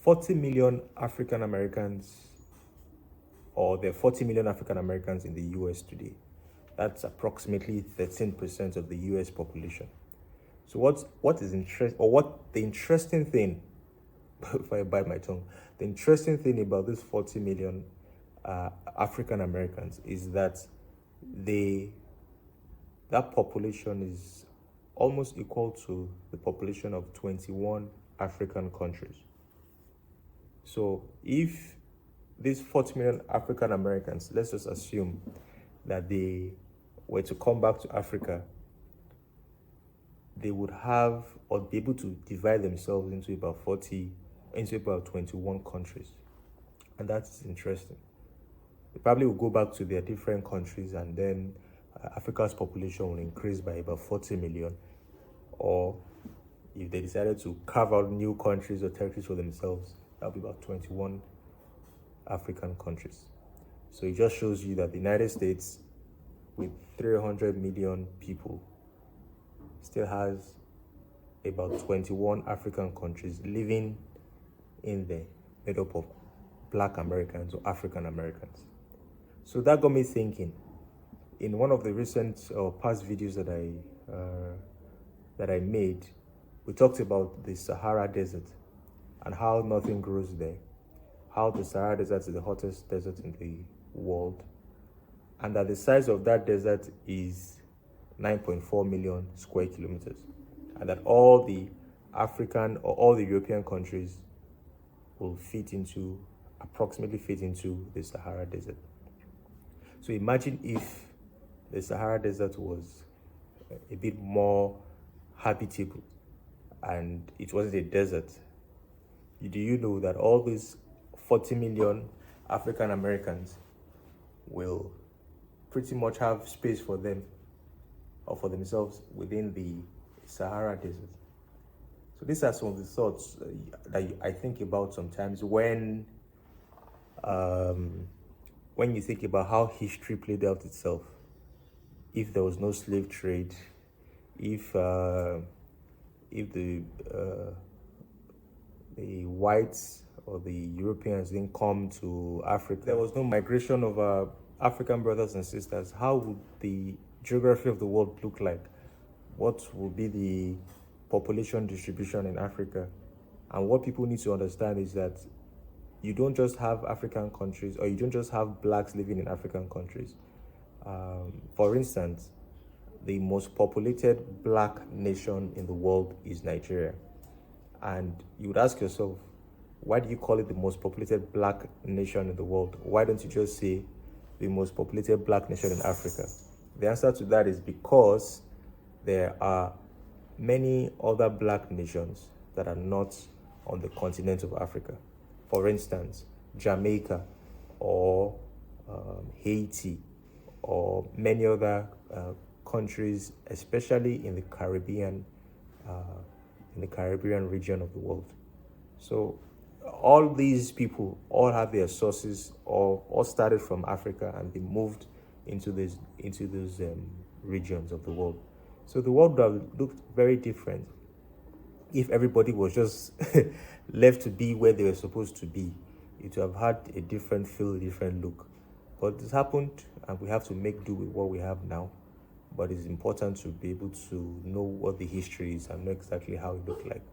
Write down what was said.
40 million African Americans, or there are 40 million African Americans in the US today. That's approximately 13% of the US population. So what is interest or what the interesting thing, if I bite my tongue, the interesting thing about this 40 million African Americans is that that population is almost equal to the population of 21 African countries. So if these 40 million African Americans, let's just assume that they were to come back to Africa, they would have or be able to divide themselves into about 21 countries. And that's interesting. They probably will go back to their different countries, and then Africa's population will increase by about 40 million. Or if they decided to carve out new countries or territories for themselves, that'll be about 21 African countries. So it just shows you that the United States, with 300 million people, still has about 21 African countries living in there, made up of Black Americans or African Americans. So that got me thinking. In one of the recent or past videos that I made, we talked about the Sahara Desert and how nothing grows there, how the Sahara Desert is the hottest desert in the world, and that the size of that desert is 9.4 million square kilometers, and that all the African or all the European countries will approximately fit into the Sahara Desert. So imagine if the Sahara Desert was a bit more habitable and it wasn't a desert. Do you know that all these 40 million African Americans will pretty much have space for them or for themselves within the Sahara Desert? So these are some of the thoughts that I think about sometimes when you think about how history played out itself. If there was no slave trade, if the whites or the Europeans didn't come to Africa, there was no migration of our African brothers and sisters, how would the geography of the world look like? What would be the population distribution in Africa? And what people need to understand is that you don't just have African countries, or you don't just have blacks living in African countries. For instance, the most populated black nation in the world is Nigeria. And you would ask yourself, why do you call it the most populated black nation in the world? Why don't you just say the most populated black nation in Africa? The answer to that is because there are many other black nations that are not on the continent of Africa. For instance, Jamaica or Haiti or many other countries, especially in the Caribbean region of the world. So all these people all have their sources, or all started from Africa, and they moved into those regions of the world. So the world would have looked very different if everybody was just left to be where they were supposed to be. It would have had a different feel, a different look. But this happened, and we have to make do with what we have now. But it's important to be able to know what the history is and know exactly how it looked like.